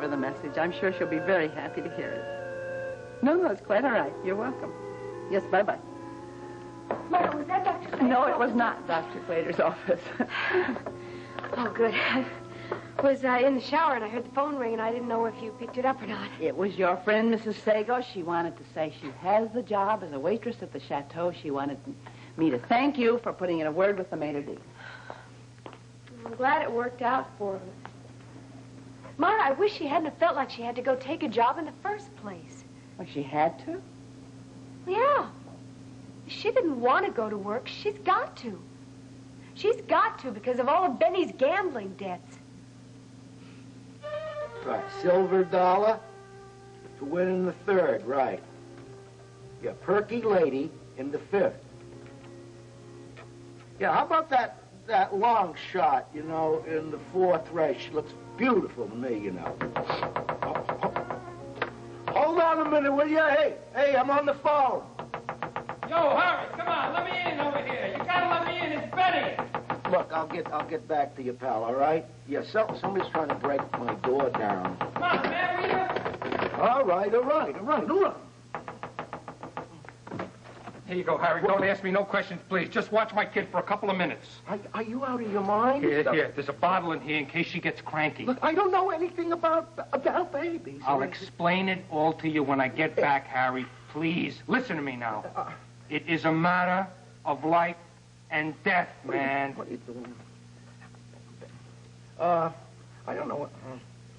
for the message. I'm sure she'll be very happy to hear it. No, it's quite all right. You're welcome. Yes, bye-bye. Mother, was that Dr. Claytor's No, it was not Dr. Claytor's office. Oh, good. I was in the shower, and I heard the phone ring, and I didn't know if you picked it up or not. It was your friend, Mrs. Sago. She wanted to say she has the job as a waitress at the chateau. She wanted me to thank you for putting in a word with the maitre d'. I'm glad it worked out for her. Mara, I wish she hadn't have felt like she had to go take a job in the first place. Well, she had to? Yeah. She didn't want to go to work. She's got to. She's got to because of all of Benny's gambling debts. Right, silver dollar to win in the third, right. Yeah, perky lady in the fifth. Yeah, how about that long shot, you know, in the fourth race? She looks beautiful to me, you know. Hold on a minute, will you? Hey, I'm on the phone. Yo, Harry, come on, let me in over here. You gotta let me in, it's Betty. Look, I'll get back to you, pal, all right? Yeah, somebody's trying to break my door down. Come on, man, read it. All right. Here you go, Harry. Don't ask me no questions, please. Just watch my kid for a couple of minutes. Are you out of your mind? Here. There's a bottle in here in case she gets cranky. Look, I don't know anything about babies. I'll explain it all to you when I get back, Harry. Please, listen to me now. It is a matter of life and death, man. What are you doing? I don't know what...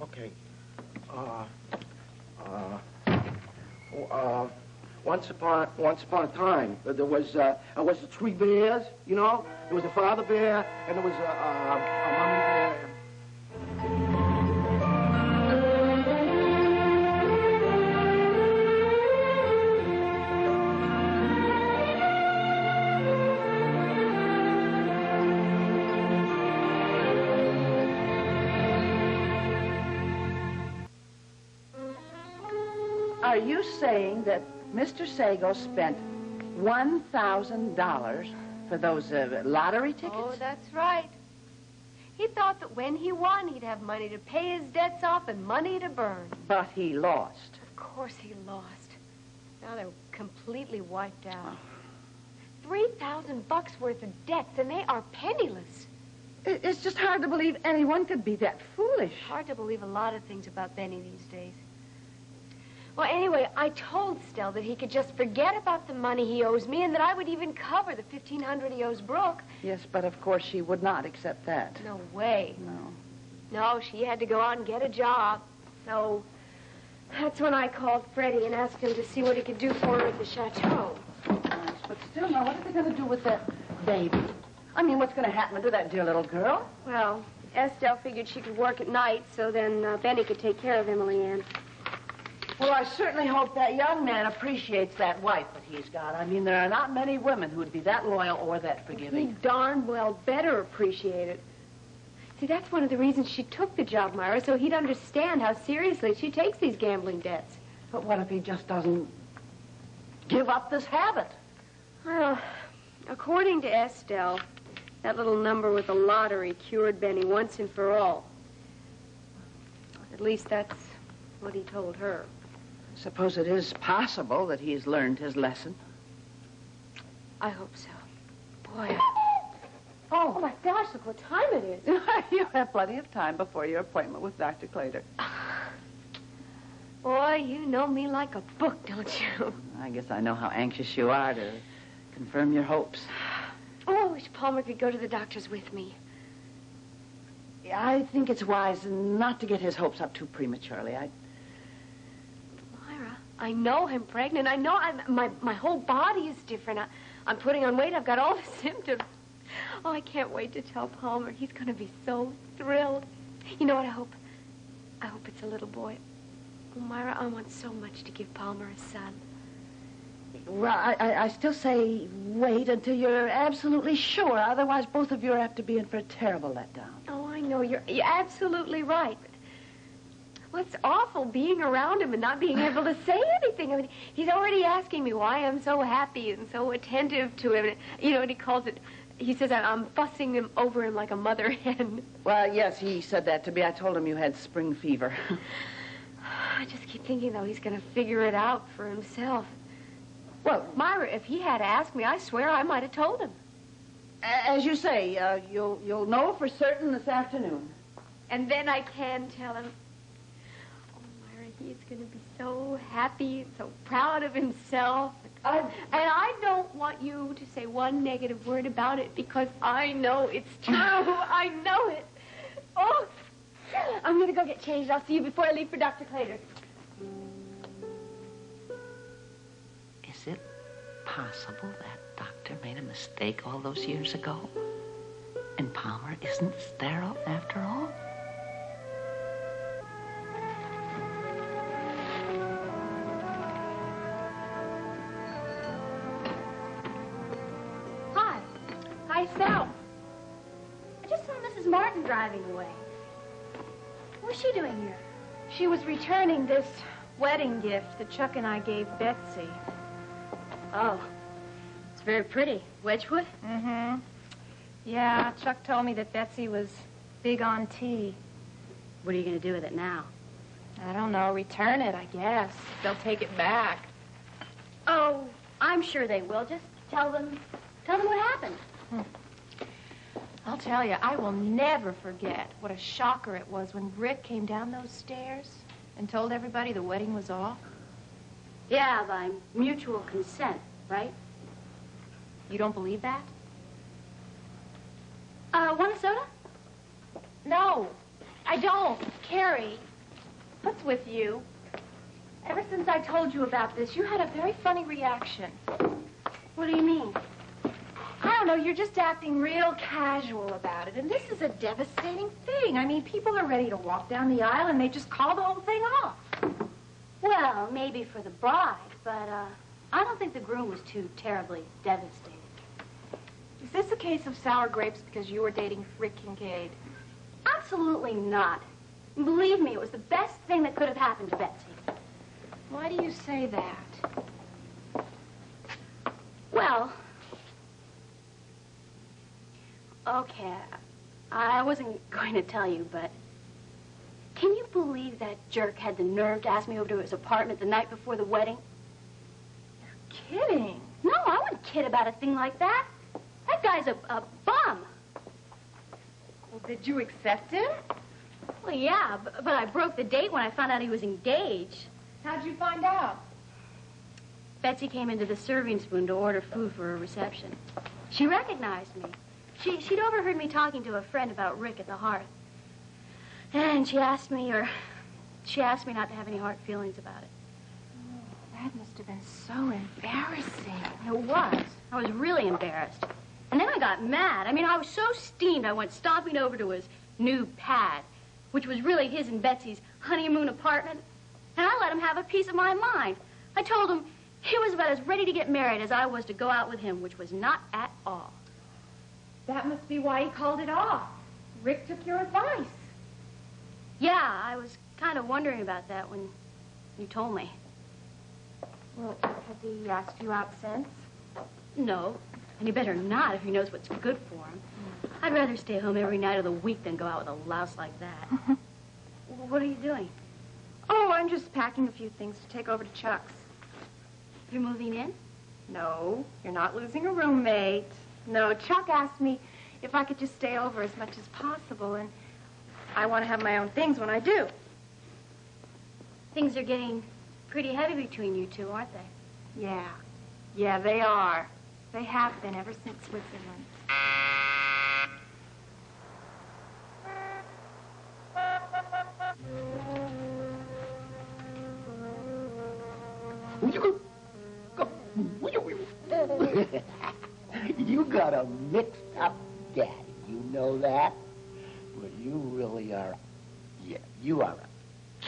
okay. Once upon a time, there was the three bears, you know? There was a father bear, and there was a mommy bear. Are you saying that Mr. Sago spent $1,000 for those lottery tickets? Oh, that's right. He thought that when he won, he'd have money to pay his debts off and money to burn. But he lost. Of course he lost. Now they're completely wiped out. $3,000 worth of debts, and they are penniless. It's just hard to believe anyone could be that foolish. Hard to believe a lot of things about Benny these days. Well, anyway, I told Stell that he could just forget about the money he owes me and that I would even cover the $1,500 he owes Brooke. Yes, but of course she would not accept that. No way. No, she had to go out and get a job. So that's when I called Freddie and asked him to see what he could do for her at the chateau. Yes, but still, now, what are they going to do with that baby? I mean, what's going to happen to that dear little girl? Well, Estelle figured she could work at night, so then Benny could take care of Emily Ann. Well, I certainly hope that young man appreciates that wife that he's got. I mean, there are not many women who would be that loyal or that forgiving. He darn well better appreciate it. See, that's one of the reasons she took the job, Myra, so he'd understand how seriously she takes these gambling debts. But what if he just doesn't give up this habit? Well, according to Estelle, that little number with the lottery cured Benny once and for all. At least that's what he told her. Suppose it is possible that he's learned his lesson. I hope so. Boy, Oh, my gosh, look what time it is. You have plenty of time before your appointment with Dr. Claytor. Boy, you know me like a book, don't you? I guess I know how anxious you are to confirm your hopes. Oh, I wish Palmer could go to the doctor's with me. I think it's wise not to get his hopes up too prematurely. Myra, I know I'm pregnant. I know my whole body is different. I'm putting on weight. I've got all the symptoms. Oh, I can't wait to tell Palmer. He's going to be so thrilled. You know what I hope? I hope it's a little boy. Oh, Myra, I want so much to give Palmer a son. Well, I still say wait until you're absolutely sure. Otherwise, both of you are apt to be in for a terrible letdown. Oh, I know. You're absolutely right. Well, it's awful being around him and not being able to say anything. I mean, he's already asking me why I'm so happy and so attentive to him. You know, and he calls it He says I'm fussing him over him like a mother hen. Well, yes, he said that to me. I told him you had spring fever. I just keep thinking, though, he's going to figure it out for himself. Well, Myra, if he had asked me, I swear I might have told him. As you say, you'll know for certain this afternoon. And then I can tell him. Oh, Myra, he's going to be so happy, so proud of himself. And I don't want you to say one negative word about it because I know it's true. I know it. Oh, I'm going to go get changed. I'll see you before I leave for Dr. Claytor. Is it possible that doctor made a mistake all those years ago? And Palmer isn't sterile after all? Hi, Sal. I just saw Mrs. Martin driving away. What's she doing here? She was returning this wedding gift that Chuck and I gave Betsy. Oh, it's very pretty. Wedgwood? Mm-hmm. Yeah, Chuck told me that Betsy was big on tea. What are you going to do with it now? I don't know. Return it, I guess. They'll take it back. Oh, I'm sure they will. Just tell them what happened. I'll tell you, I will never forget what a shocker it was when Rick came down those stairs and told everybody the wedding was off. Yeah, by mutual consent, right? You don't believe that? Want a soda? No, I don't. Carrie, what's with you? Ever since I told you about this, you had a very funny reaction. What do you mean? I don't know, you're just acting real casual about it, and this is a devastating thing. I mean, people are ready to walk down the aisle, and they just call the whole thing off. Well, maybe for the bride, but, I don't think the groom was too terribly devastated. Is this a case of sour grapes because you were dating Rick Kincaid? Absolutely not. Believe me, it was the best thing that could have happened to Betsy. Why do you say that? Well, okay, I wasn't going to tell you, but can you believe that jerk had the nerve to ask me over to his apartment the night before the wedding? You're kidding. No, I wouldn't kid about a thing like that. That guy's a bum. Well, did you accept him? Well, yeah, but I broke the date when I found out he was engaged. How'd you find out? Betsy came into the serving spoon to order food for her reception. She recognized me. She'd overheard me talking to a friend about Rick at the hearth. And she asked me not to have any hard feelings about it. Oh, that must have been so embarrassing. It was. I was really embarrassed. And then I got mad. I mean, I was so steamed I went stomping over to his new pad, which was really his and Betsy's honeymoon apartment. And I let him have a piece of my mind. I told him he was about as ready to get married as I was to go out with him, which was not at all. That must be why he called it off. Rick took your advice. Yeah, I was kind of wondering about that when you told me. Well, has he asked you out since? No, and he better not if he knows what's good for him. I'd rather stay home every night of the week than go out with a louse like that. What are you doing? Oh, I'm just packing a few things to take over to Chuck's. You're moving in? No, you're not losing a roommate. No, Chuck asked me if I could just stay over as much as possible, and I want to have my own things when I do. Things are getting pretty heavy between you two, aren't they? Yeah. Yeah, they are. They have been ever since Switzerland. You got a mixed up daddy, you know that? Well, you really are, yeah, you are a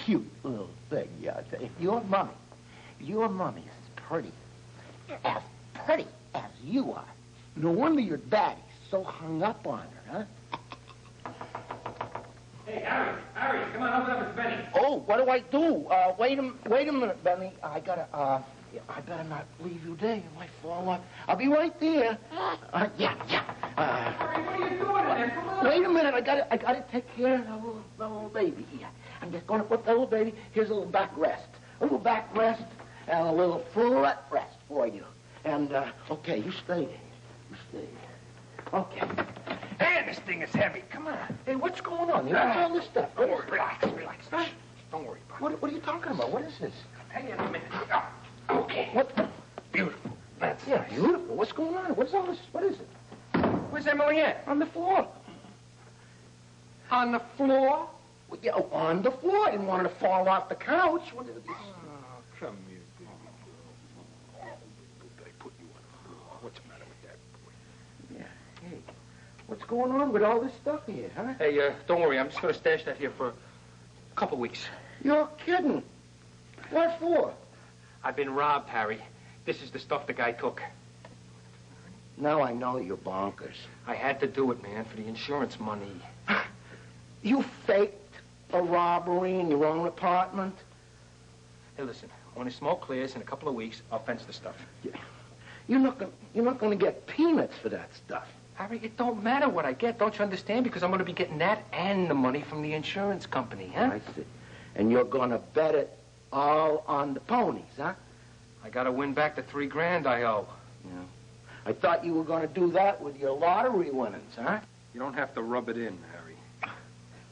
cute little thing, yeah. Your mommy is pretty as you are. No wonder your daddy's so hung up on her, huh? Hey, Harry, come on, open up with Benny. Oh, what do I do? Wait a minute, Benny. I gotta, Yeah, I better not leave you there. You might fall off. I'll be right there. Yeah. What are you doing in there? Come on. Wait a minute. I gotta take care of the little baby here. I'm just gonna put the little baby. Here's a little back rest. A little back rest and a little foot rest for you. And, okay, you stay there. You stay there. Okay. Man, this thing is heavy. Come on. Hey, what's going on? What's all this stuff? Don't worry. Relax. Huh? Don't worry about it. What are you talking about? What is this? Hang in a minute. Oh, okay. What? Beautiful. That's Yeah, nice. beautiful. What's going on? What's all this? What is it? Where's Emily Ann? On the floor. On the floor? Well, yeah, on the floor. I didn't want her to fall off the couch. What is this? Oh, come here, baby. Did I put you on the floor? What's the matter with that boy? Yeah. Hey, what's going on with all this stuff here, huh? Hey, don't worry. I'm just going to stash that here for a couple weeks. You're kidding. What for? I've been robbed, Harry. This is the stuff the guy took. Now I know you're bonkers. I had to do it, man, for the insurance money. You faked a robbery in your own apartment? Hey, listen. When the smoke clears in a couple of weeks, I'll fence the stuff. Yeah. You're not going to get peanuts for that stuff. Harry, it don't matter what I get, don't you understand? Because I'm going to be getting that and the money from the insurance company, huh? I see. And you're going to bet it all on the ponies, huh? I got to win back the $3,000 I owe. Yeah. I thought you were going to do that with your lottery winnings, huh? You don't have to rub it in, Harry.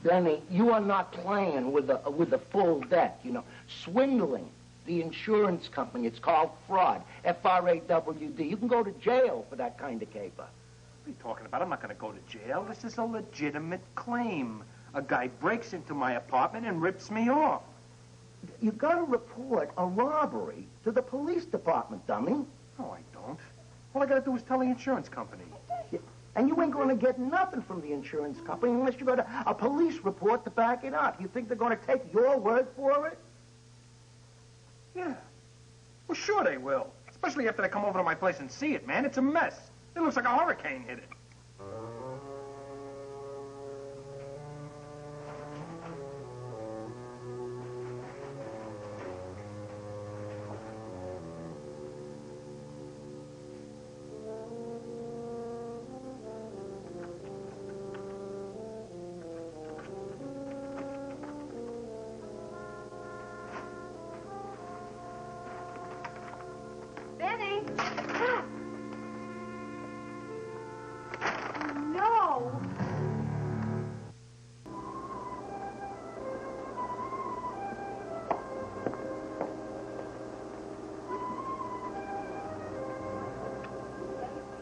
Benny, you are not playing with the full deck, you know. Swindling the insurance company. It's called fraud. F-R-A-W-D. You can go to jail for that kind of caper. What are you talking about? I'm not going to go to jail. This is a legitimate claim. A guy breaks into my apartment and rips me off. You got to report a robbery to the police department, dummy. No, I don't. All I got to do is tell the insurance company. Yeah. And you ain't going to get nothing from the insurance company unless you got a police report to back it up. You think they're going to take your word for it? Yeah. Well, sure they will. Especially after they come over to my place and see it, man. It's a mess. It looks like a hurricane hit it. Benny! Oh, no!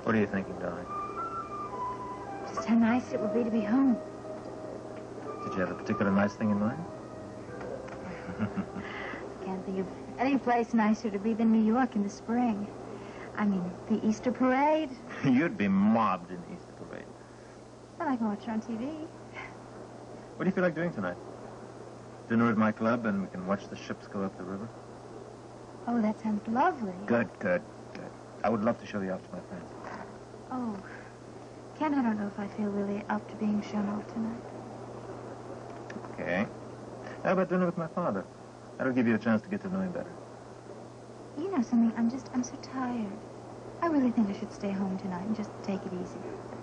What are you thinking, darling? Just how nice it would be to be home. Did you have a particular nice thing in mind? I can't think of any place nicer to be than New York in the spring. I mean, the Easter parade. You'd be mobbed in the Easter parade. Well, I can watch it on TV. What do you feel like doing tonight? Dinner at my club and we can watch the ships go up the river? Oh, that sounds lovely. Good. I would love to show you off to my friends. Oh, Ken, I don't know if I feel really up to being shown off tonight. Okay. How about dinner with my father? That'll give you a chance to get to know him better. You know something, I'm so tired. I really think I should stay home tonight and just take it easy.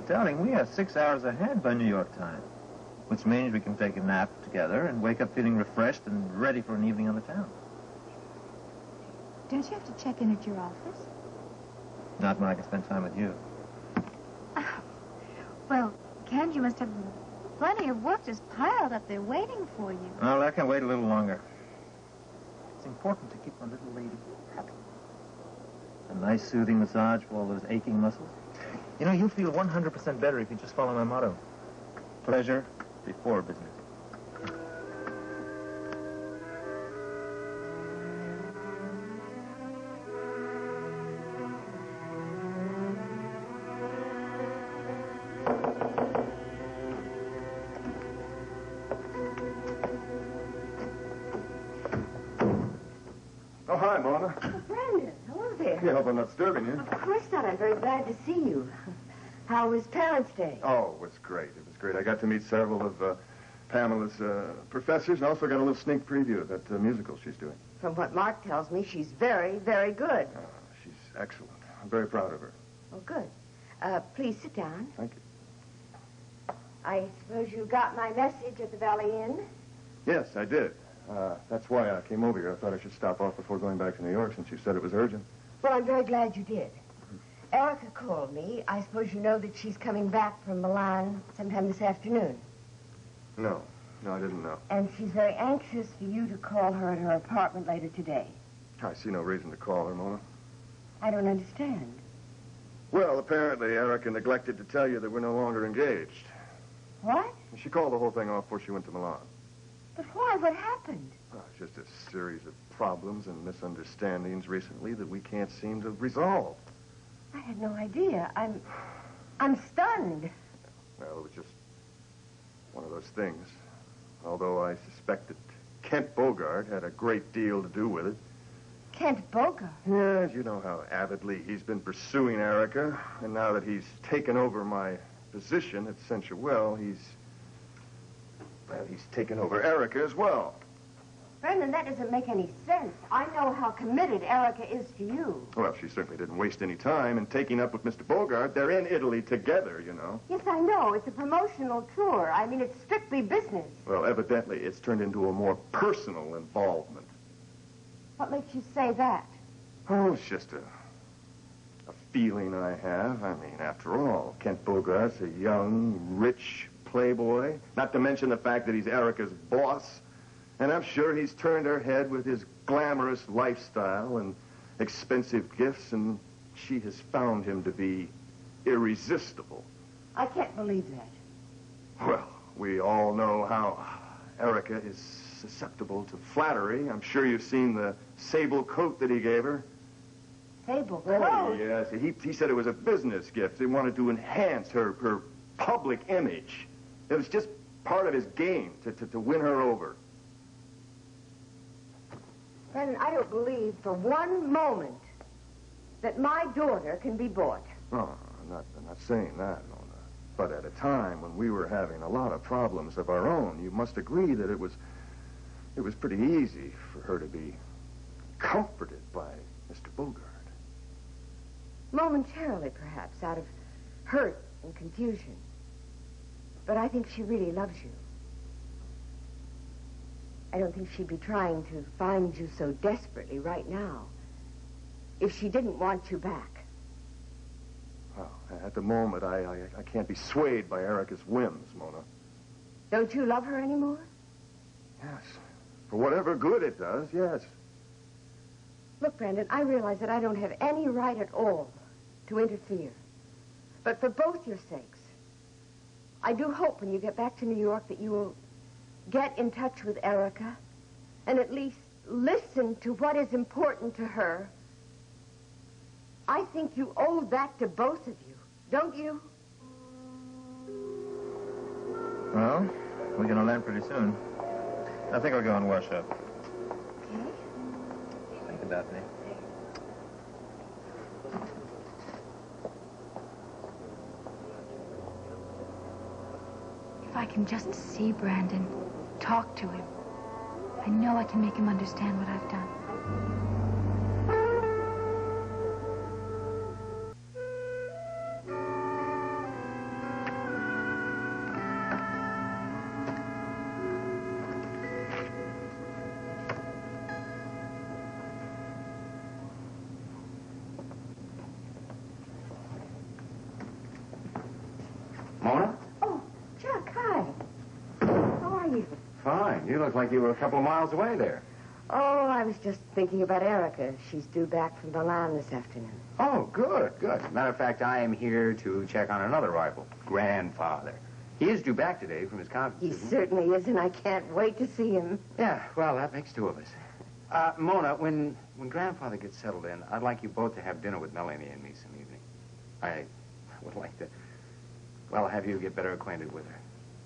Darling, we are 6 hours ahead by New York time, which means we can take a nap together and wake up feeling refreshed and ready for an evening on the town. Don't you have to check in at your office? Not when I can spend time with you. Well, Ken, you must have plenty of work just piled up there waiting for you. Well, I can wait a little longer. It's important to keep my little lady happy. A nice soothing massage for all those aching muscles. You know, you'll feel 100% better if you just follow my motto. Pleasure before business. Oh, hi, Mona. Oh, Brandon, hello there. Yeah, hope I'm not disturbing you. Of course not. I'm very glad to see you. How was Parents' Day? Oh, it was great. It was great. I got to meet several of Pamela's professors, and also got a little sneak preview of that musical she's doing. From what Mark tells me, she's very, very good. She's excellent. I'm very proud of her. Oh, good. Please sit down. Thank you. I suppose you got my message at the Valley Inn? Yes, I did. That's why I came over here. I thought I should stop off before going back to New York since you said it was urgent. Well, I'm very glad you did. Erica called me. I suppose you know that she's coming back from Milan sometime this afternoon. No, I didn't know. And she's very anxious for you to call her at her apartment later today. I see no reason to call her, Mona. I don't understand. Well, apparently Erica neglected to tell you that we're no longer engaged. What? She called the whole thing off before she went to Milan. But why? What happened? Oh, it's just a series of problems and misunderstandings recently that we can't seem to resolve. I had no idea. I'm stunned. Well, it was just one of those things. Although I suspect that Kent Bogart had a great deal to do with it. Kent Bogart? Yes, you know how avidly he's been pursuing Erica. And now that he's taken over my position at Sensual, he's taken over Erica as well. Brendan, that doesn't make any sense. I know how committed Erica is to you. Well, she certainly didn't waste any time in taking up with Mr. Bogart. They're in Italy together, you know. Yes, I know. It's a promotional tour. I mean, it's strictly business. Well, evidently, it's turned into a more personal involvement. What makes you say that? Oh, it's just a feeling I have. I mean, after all, Kent Bogart's a young, rich playboy. Not to mention the fact that he's Erica's boss. And I'm sure he's turned her head with his glamorous lifestyle and expensive gifts, and she has found him to be irresistible. I can't believe that. Well, we all know how Erica is susceptible to flattery. I'm sure you've seen the sable coat that he gave her. Sable Oh, coat? yes. He said it was a business gift. He wanted to enhance her public image. It was just part of his game to win her over. Brendan, I don't believe for one moment that my daughter can be bought. Oh, I'm not saying that, Mona. But at a time when we were having a lot of problems of our own, you must agree that it was pretty easy for her to be comforted by Mr. Bogart. Momentarily, perhaps, out of hurt and confusion. But I think she really loves you. I don't think she'd be trying to find you so desperately right now if she didn't want you back. Well, at the moment, I can't be swayed by Erica's whims, Mona. Don't you love her anymore? Yes. For whatever good it does, yes. Look, Brendan, I realize that I don't have any right at all to interfere. But for both your sakes, I do hope when you get back to New York that you will get in touch with Erica and at least listen to what is important to her. I think you owe that to both of you, don't you? Well, we're going to land pretty soon. I think I'll go and wash up. Okay. Thank you, Daphne. If I can just see Brandon, talk to him, I know I can make him understand what I've done. Mona? Oh, Chuck, hi. How are you? Fine. You look like you were a couple of miles away there. Oh, I was just thinking about Erica. She's due back from Milan this afternoon. Oh, good, good. Matter of fact, I am here to check on another rival, Grandfather. He is due back today from his conference. He certainly is, and I can't wait to see him. Yeah, well, that makes two of us. Mona, when Grandfather gets settled in, I'd like you both to have dinner with Melanie and me some evening. I would like to, well, have you get better acquainted with her.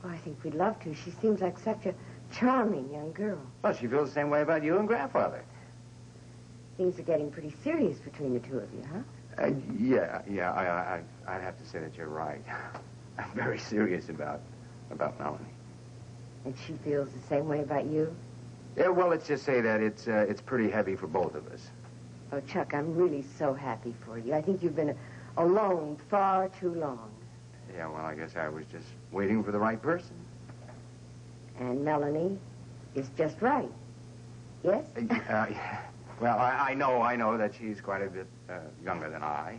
Oh, I think we'd love to. She seems like such a charming young girl. Well, she feels the same way about you and Grandfather. Things are getting pretty serious between the two of you, huh? Yeah, I'd have to say that you're right. I'm very serious about Melanie. And she feels the same way about you? Yeah, well, let's just say that it's pretty heavy for both of us. Oh, Chuck, I'm really so happy for you. I think you've been alone far too long. Yeah, well, I guess I was just waiting for the right person. And Melanie is just right. Yes? Well, I know that she's quite a bit younger than I.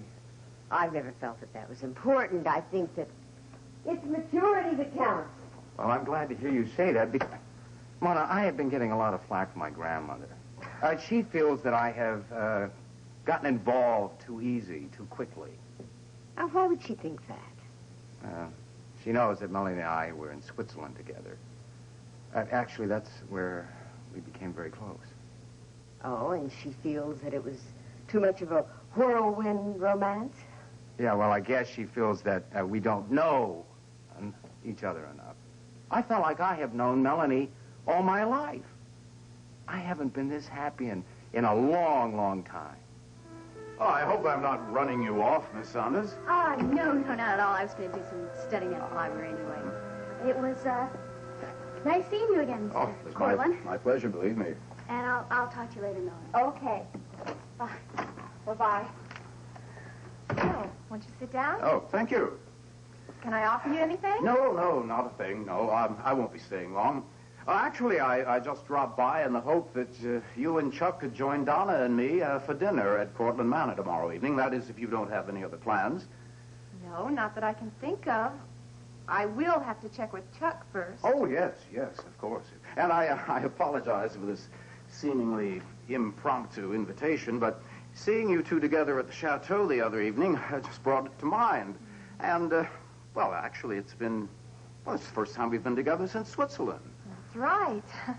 I've never felt that was important. I think that it's maturity that counts. Well, I'm glad to hear you say that because, Mona, I have been getting a lot of flack from my grandmother. She feels that I have gotten involved too easy, too quickly. Now, why would she think that? She knows that Melanie and I were in Switzerland together. Actually, that's where we became very close. Oh, and she feels that it was too much of a whirlwind romance? Yeah, well, I guess she feels that we don't know each other enough. I felt like I have known Melanie all my life. I haven't been this happy in a long, long time. Oh, I hope I'm not running you off, Miss Saunders. No, not at all. I was going to do some studying at the library anyway. It was, nice seeing you again, Mr. Cortland. My pleasure, believe me. And I'll talk to you later, Melanie. Okay. Bye. Bye-bye. Oh, won't you sit down? Oh, thank you. Can I offer you anything? No, not a thing. No, I won't be staying long. Actually, I just dropped by in the hope that you and Chuck could join Donna and me for dinner at Cortland Manor tomorrow evening. That is, if you don't have any other plans. No, not that I can think of. I will have to check with Chuck first. Oh, yes, of course. And I apologize for this seemingly impromptu invitation, but seeing you two together at the chateau the other evening just brought it to mind. And, well, actually, it's the first time we've been together since Switzerland. That's right.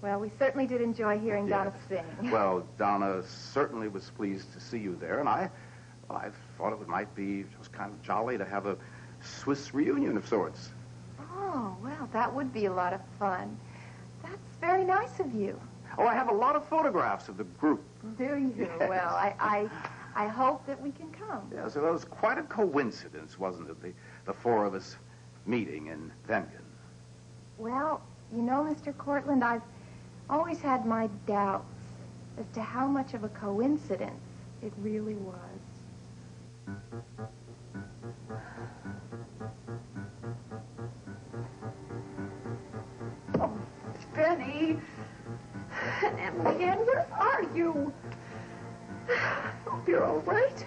Well, we certainly did enjoy hearing Donna sing. Well, Donna certainly was pleased to see you there, and I thought it might be just kind of jolly to have a Swiss reunion of sorts. Oh, well, that would be a lot of fun. That's very nice of you. Oh, I have a lot of photographs of the group. Do you? Yes. Well, I hope that we can come. Yeah, so that was quite a coincidence, wasn't it? The four of us meeting in Wengen. Well, you know, Mr. Cortland, I've always had my doubts as to how much of a coincidence it really was. Oh, Benny. And Emily Ann, where are you? I hope you're all right.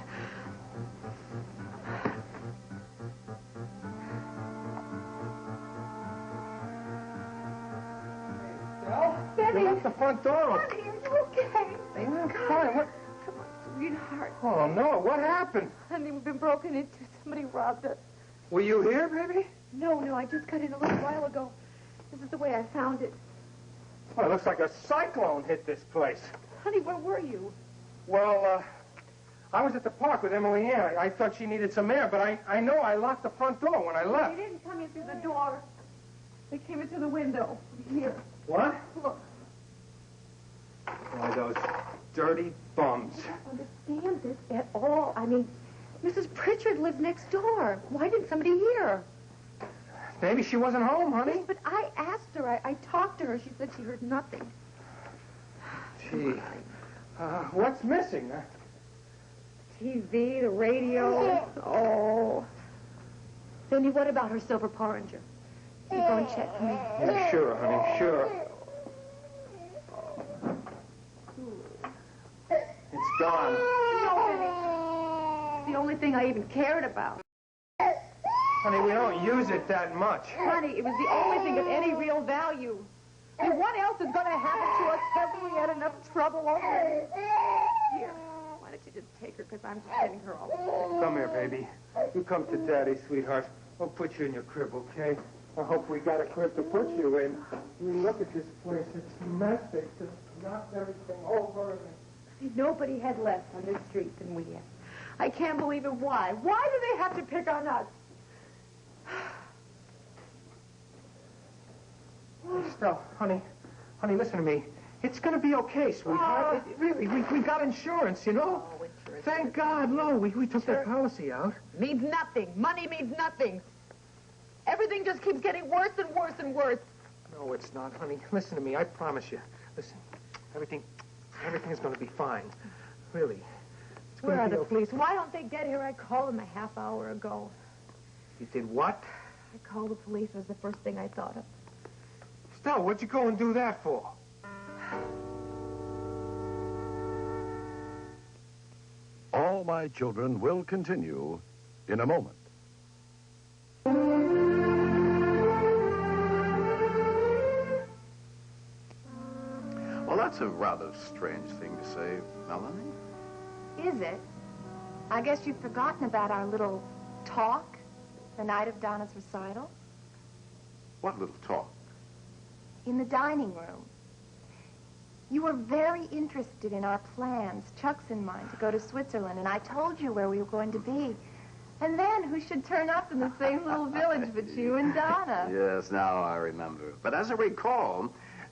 Benny! You left the front door open. Honey, are you okay? I'm fine. What? Come on, sweetheart. Oh, no. What happened? Honey, we've been broken into. Somebody robbed us. Were you here, baby? No, I just got in a little while ago. This is the way I found it. Well, it looks like a cyclone hit this place. Honey, where were you? Well, I was at the park with Emily Ann. I thought she needed some air, but I know I locked the front door when I left. They didn't come in through the door. They came in through the window. Here. What? Look. Why, those dirty bums. I don't understand this at all. I mean, Mrs. Pritchard lives next door. Why didn't somebody hear? Maybe she wasn't home, honey. Yes, but I asked her. I talked to her. She said she heard nothing. Gee. What's missing? TV, the radio. Oh. Cindy, what about her silver porringer? You go and check for me. Yeah, sure, honey, sure. It's gone. No, Benny. It's the only thing I even cared about. Honey, we don't use it that much. Honey, it was the only thing of any real value. I mean, what else is going to happen to us? Haven't we had enough trouble already? Here, why don't you just take her, because I'm just getting her all upset. Come here, baby. You come to Daddy, sweetheart. We'll put you in your crib, okay? I hope we got a crib to put you in. You look at this place. It's a mess. They just knocked everything over. See, nobody had less on this street than we have. I can't believe it. Why? Why do they have to pick on us? Estelle, honey, listen to me. It's going to be okay, sweetheart. Really, we got insurance, you know? Oh, insurance. Thank God, no, we took that policy out. Means nothing. Money means nothing. Everything just keeps getting worse and worse and worse. No, it's not, honey. Listen to me. I promise you. Listen, everything is going to be fine. Really. It's Where are gonna the be police? Why don't they get here? I called them a half hour ago. You did what? I called the police was the first thing I thought of. Stella, what'd you go and do that for? All My Children will continue in a moment. Well, that's a rather strange thing to say, Melanie. Is it? I guess you've forgotten about our little talk the night of Donna's recital. What little talk? In the dining room. You were very interested in our plans, Chuck's and mine, to go to Switzerland, and I told you where we were going to be. And then who should turn up in the same little village but you and Donna? Yes, now I remember. But as I recall,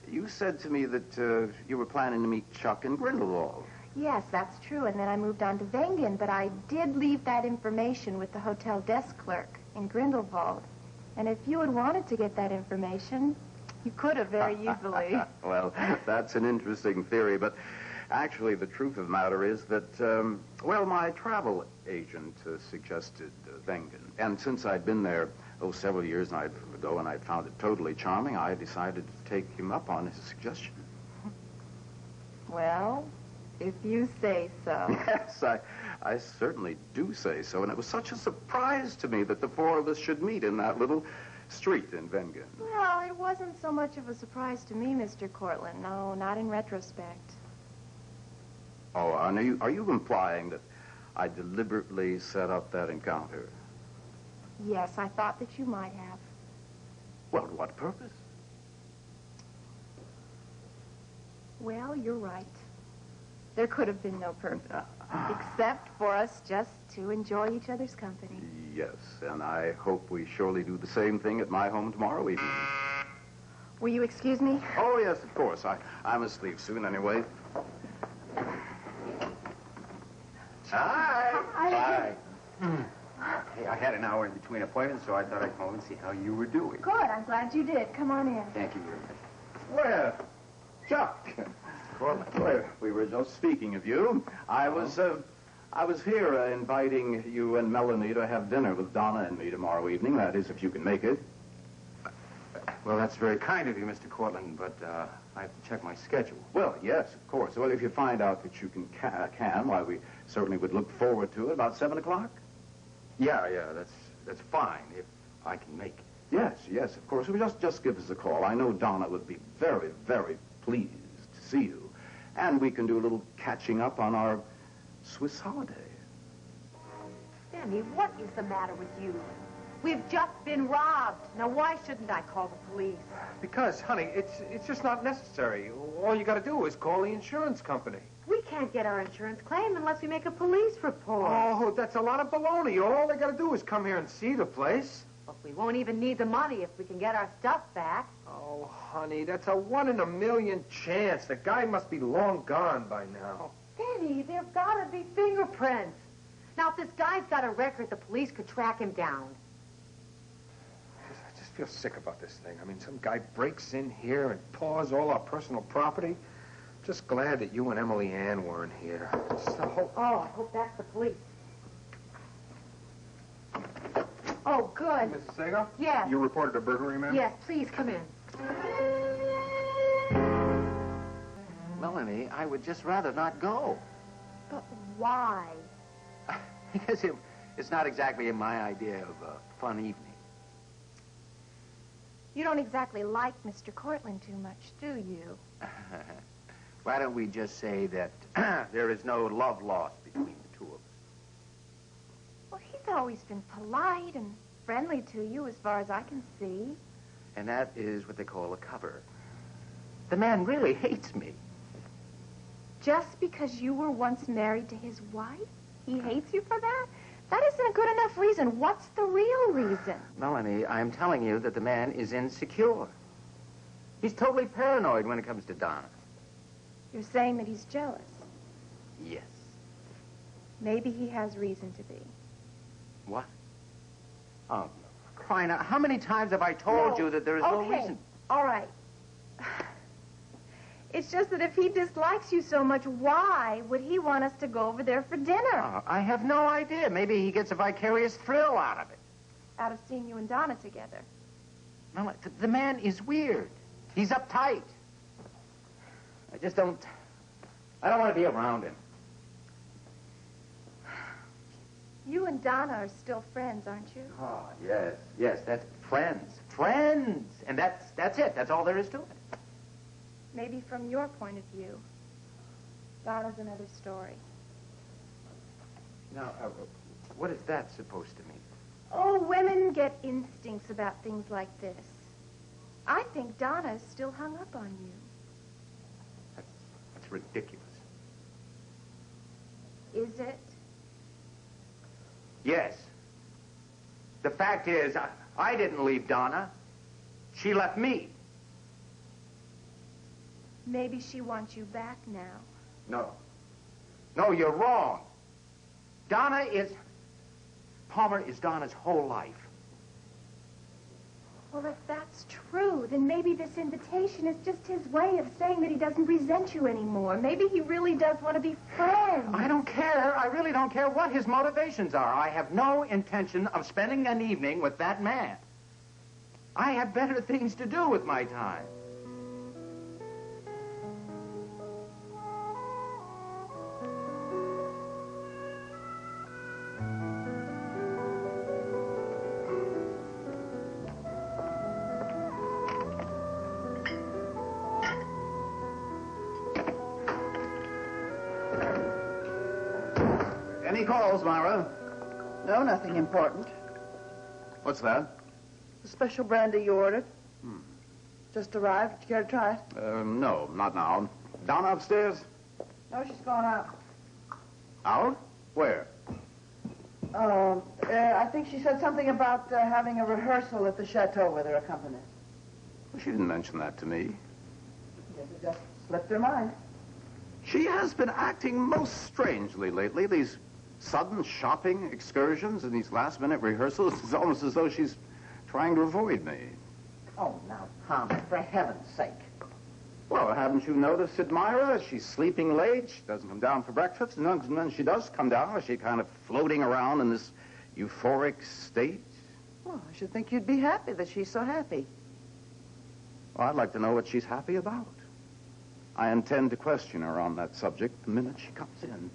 you said to me that you were planning to meet Chuck in Grindelwald. Yes, that's true, and then I moved on to Wengen, but I did leave that information with the hotel desk clerk in Grindelwald. And if you had wanted to get that information, you could have very easily. Well, that's an interesting theory, but actually the truth of the matter is that, well, my travel agent suggested Wengen. And since I'd been there, several years ago, and I found it totally charming, I decided to take him up on his suggestion. Well, if you say so. Yes, I certainly do say so, and it was such a surprise to me that the four of us should meet in that little street in Wengen. Well, it wasn't so much of a surprise to me, Mr. Cortlandt. No, not in retrospect. Oh, are you implying that I deliberately set up that encounter? Yes, I thought that you might have. Well, what purpose? Well, you're right. There could have been no purpose, except for us just to enjoy each other's company. Yes, and I hope we surely do the same thing at my home tomorrow evening. Will you excuse me? Oh, yes, of course. I must leave soon anyway. Hi. Hi. Hey, I had an hour in between appointments, so I thought I'd come over and see how you were doing. Good, I'm glad you did. Come on in. Thank you very much. Well, Chuck. Well, we were just speaking of you. I was here inviting you and Melanie to have dinner with Donna and me tomorrow evening. That is, if you can make it. Well, that's very kind of you, Mr. Cortlandt, but I have to check my schedule. Well, yes, of course. Well, if you find out that you can, why, we certainly would look forward to it. About 7 o'clock? Yeah, that's fine, if I can make it. Yes, of course. Well, just give us a call. I know Donna would be very, very pleased to see you. And we can do a little catching up on our Swiss holiday. Danny, what is the matter with you? We've just been robbed. Now, why shouldn't I call the police? Because, honey, it's just not necessary. All you got to do is call the insurance company. We can't get our insurance claim unless we make a police report. Oh, that's a lot of baloney. All they got to do is come here and see the place. Look, we won't even need the money if we can get our stuff back. Oh, honey, that's a 1 in a million chance. The guy must be long gone by now. Danny, there've got to be fingerprints. Now, if this guy's got a record, the police could track him down. I just feel sick about this thing. I mean, some guy breaks in here and paws all our personal property. Just glad that you and Emily Ann weren't here. Just the whole... Oh, I hope that's the police. Oh, good. Mrs. Sago? Yes. You reported a burglary, ma'am? Yes, please come in. Melanie, I would just rather not go. But why? Because it's not exactly my idea of a fun evening. You don't exactly like Mr. Cortlandt too much, do you? Why don't we just say that there is no love lost between the two of us? Well, he's always been polite and friendly to you as far as I can see. And that is what they call a cover. The man really hates me. Just because you were once married to his wife? He hates you for that? That isn't a good enough reason. What's the real reason? Melanie, I'm telling you that the man is insecure. He's totally paranoid when it comes to Donna. You're saying that he's jealous. Yes. Maybe he has reason to be. What? Oh, crying out. How many times have I told you that there is no reason? All right. It's just that if he dislikes you so much, why would he want us to go over there for dinner? I have no idea. Maybe he gets a vicarious thrill out of it. Out of seeing you and Donna together. No, the man is weird. He's uptight. I don't want to be around him. You and Donna are still friends, aren't you? Oh, yes, that's friends. Friends! And that's it. That's all there is to it. Maybe from your point of view. Donna's another story. Now, what is that supposed to mean? Oh, women get instincts about things like this. I think Donna is still hung up on you. That's ridiculous. Is it? Yes. The fact is, I didn't leave Donna. She left me. Maybe she wants you back now. No. No, you're wrong. Palmer is Donna's whole life. Well, if that's true, then maybe this invitation is just his way of saying that he doesn't resent you anymore. Maybe he really does want to be friends. I don't care. I really don't care what his motivations are. I have no intention of spending an evening with that man. I have better things to do with my time. Any calls, Myra? No, nothing important. What's that? The special brandy you ordered. Just arrived. Did you care to try it? No, not now. Donna upstairs? No, she's gone out. Out? Where? I think she said something about having a rehearsal at the chateau with her accompanist. Well, she didn't mention that to me. Guess it just slipped her mind. She has been acting most strangely lately. These sudden shopping excursions and these last-minute rehearsals. It's almost as though she's trying to avoid me. Oh, now, Palmer, for heaven's sake. Well, haven't you noticed it, Myra? She's sleeping late. She doesn't come down for breakfast. And then she does come down. Is she kind of floating around in this euphoric state? Well, I should think you'd be happy that she's so happy. Well, I'd like to know what she's happy about. I intend to question her on that subject the minute she comes in.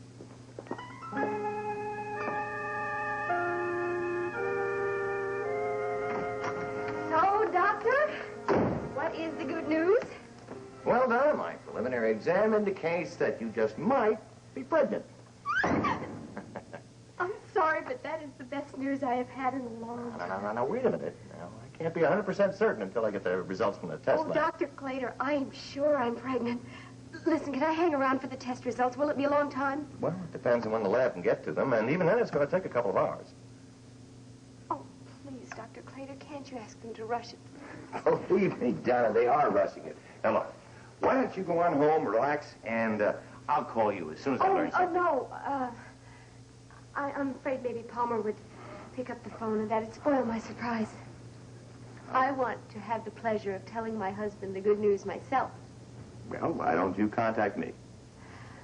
So, Doctor, what is the good news? Well done. My preliminary exam indicates that you just might be pregnant. I'm sorry, but that is the best news I have had in a long time. No, wait a minute. Now, I can't be 100% certain until I get the results from the test Oh, lab. Dr. Clater, I am sure I'm pregnant. Listen, can I hang around for the test results? Will it be a long time? Well, it depends on when the lab can get to them, and even then it's going to take a couple of hours. Oh, please, Dr. Clater, can't you ask them to rush it? Believe me, Donna, they are rushing it. Now, look, why don't you go on home, relax, and I'll call you as soon as I learn something. No. I'm afraid maybe Palmer would pick up the phone and that'd spoil my surprise. I want to have the pleasure of telling my husband the good news myself. Well, why don't you contact me?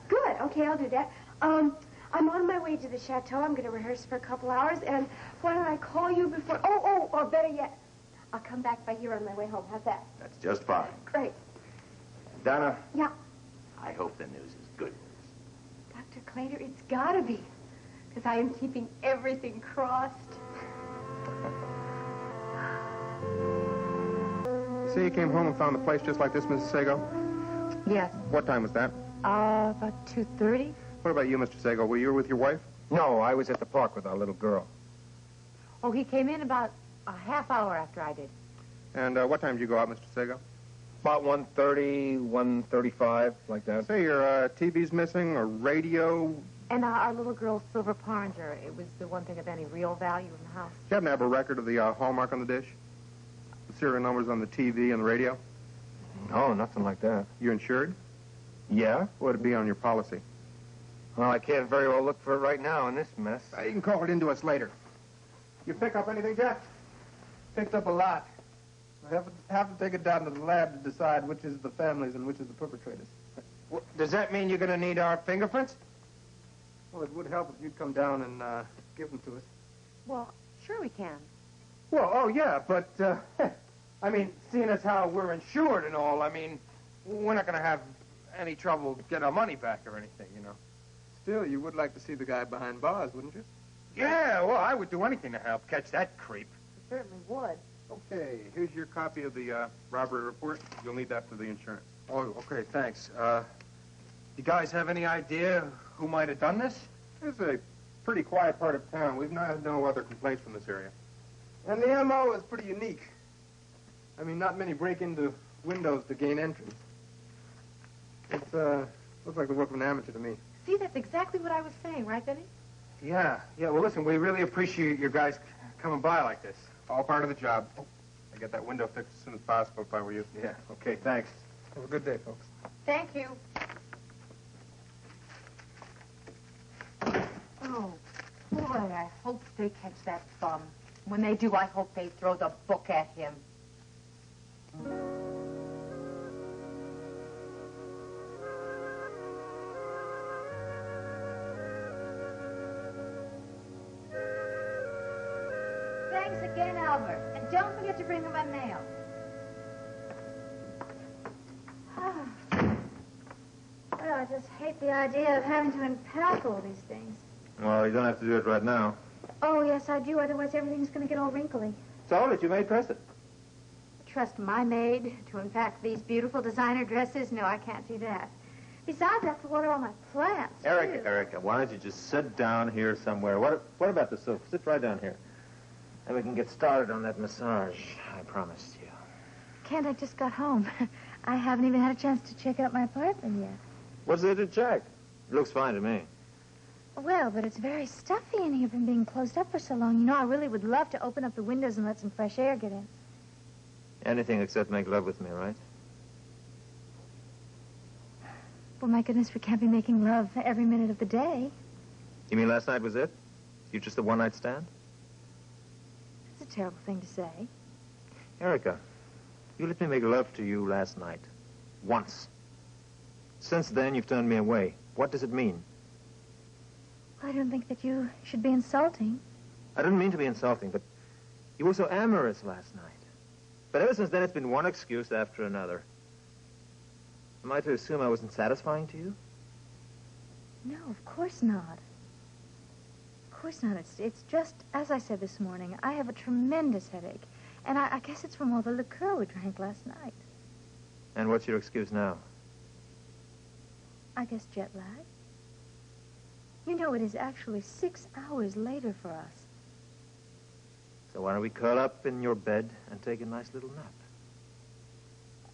Good. Okay, I'll do that. I'm on my way to the chateau. I'm going to rehearse for a couple hours, and why don't I call you before... or better yet, I'll come back by here on my way home. How's that? That's just fine. Great. Donna? Yeah? I hope the news is good news. Dr. Clater, it's got to be, because I am keeping everything crossed. You say you came home and found the place just like this, Mrs. Sago? Yes. What time was that? About 2:30. What about you, Mr. Sago? Were you with your wife? No, I was at the park with our little girl. Oh, he came in about a half hour after I did. And what time did you go out, Mr. Sago? About 1:30, 1:35, like that. Say, your TV's missing, or radio? And our little girl's silver porringer. It was the one thing of any real value in the house. Do you happen to have a record of the Hallmark on the dish? The serial numbers on the TV and the radio? No, nothing like that. You insured? Yeah? Would it be on your policy? Well, I can't very well look for it right now in this mess. You can call it into us later. You pick up anything, Jack? Picked up a lot. I have to take it down to the lab to decide which is the families and which is the perpetrators. Does that mean you're going to need our fingerprints? Well, it would help if you'd come down and give them to us. Well, sure we can. Well, oh, yeah, but, I mean, seeing as how we're insured and all, I mean, We're not going to have any trouble getting our money back or anything, you know. still, you would like to see the guy behind bars, wouldn't you? Yeah, well, I would do anything to help catch that creep. Certainly would. Okay, here's your copy of the robbery report. You'll need that for the insurance. Oh, okay, thanks. You guys have any idea who might have done this? It's a pretty quiet part of town. We've not had no other complaints from this area. And the M.O. is pretty unique. I mean, not many break into windows to gain entrance. It's, looks like the work of an amateur to me. See, that's exactly what I was saying, right, Benny? Yeah, well, listen, we really appreciate your guys coming by like this. All part of the job. I get that window fixed as soon as possible if I were you. Yeah, okay, thanks. Have a good day, folks. Thank you. Oh, boy, I hope they catch that bum. When they do, I hope they throw the book at him. Thanks again, Albert. And don't forget to bring him my mail. Well, I just hate the idea of having to unpack all these things. Well, you don't have to do it right now. Oh, yes, I do. Otherwise, everything's going to get all wrinkly. It's all that you may press it. Trust my maid to unpack these beautiful designer dresses? No, I can't do that. Besides, I have to water all my plants. Erica, why don't you just sit down here somewhere? What about the sofa? Sit right down here. And we can get started on that massage I promised you. Kent, I just got home. I haven't even had a chance to check out my apartment yet. What's there to check? It looks fine to me. Well, but it's very stuffy in here from being closed up for so long. You know, I really would love to open up the windows and let some fresh air get in. Anything except make love with me, right? Well, my goodness, we can't be making love every minute of the day. You mean last night was it? You just a one-night stand? That's a terrible thing to say. Erica, you let me make love to you last night. Once. Since then, you've turned me away. What does it mean? Well, I don't think that you should be insulting. I didn't mean to be insulting, but you were so amorous last night. But ever since then, it's been one excuse after another. Am I to assume I wasn't satisfying to you? No, of course not. Of course not. It's just, as I said this morning, I have a tremendous headache. And I guess it's from all the liqueur we drank last night. And what's your excuse now? I guess jet lag. You know, it is actually 6 hours later for us. So why don't we curl up in your bed and take a nice little nap?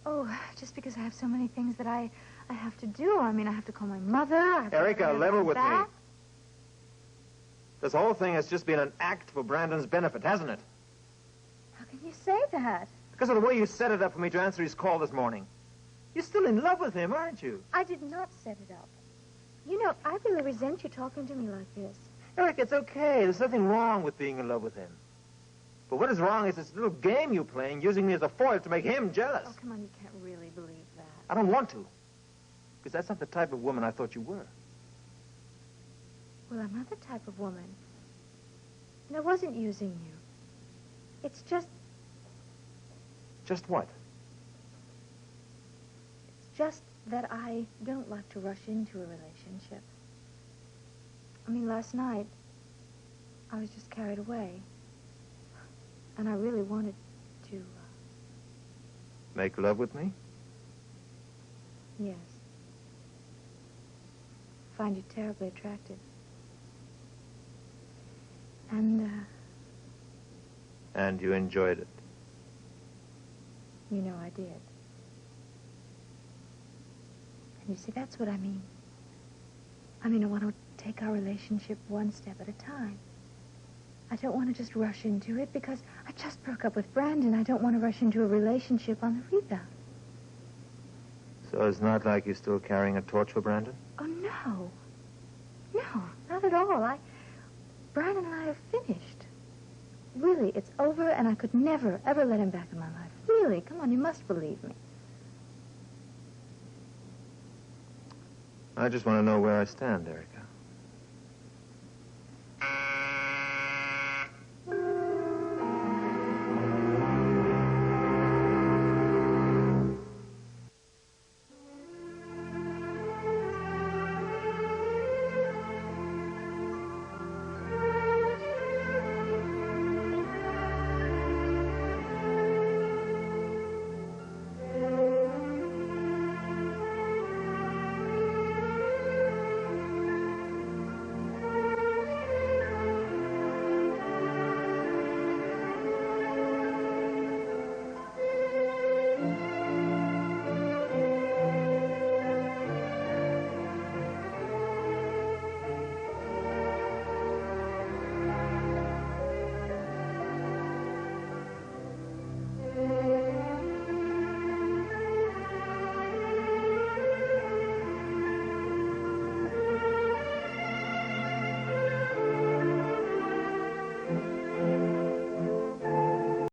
Oh, just because I have so many things that I have to do. I mean, I have to call my mother. I have to Erica, level with me. back. This whole thing has just been an act for Brandon's benefit, hasn't it? How can you say that? Because of the way you set it up for me to answer his call this morning. You're still in love with him, aren't you? I did not set it up. You know, I really resent you talking to me like this. Eric, it's okay. There's nothing wrong with being in love with him. But what is wrong is this little game you're playing, using me as a foil to make him jealous. Oh, come on, you can't really believe that. I don't want to. Because that's not the type of woman I thought you were. Well, I'm not the type of woman. And I wasn't using you. It's just... Just what? It's just that I don't like to rush into a relationship. I mean, last night, I was just carried away. And I really wanted to... Make love with me? Yes. Find you terribly attractive. And you enjoyed it? You know I did. And you see, that's what I mean. I mean, I want to take our relationship one step at a time. I don't want to just rush into it because I just broke up with Brandon. I don't want to rush into a relationship on the rebound. So it's not like you're still carrying a torch for Brandon? Oh, no. No, not at all. Brandon and I have finished. really, it's over, and I could never, ever let him back in my life. Really, come on, you must believe me. I just want to know where I stand, Erica.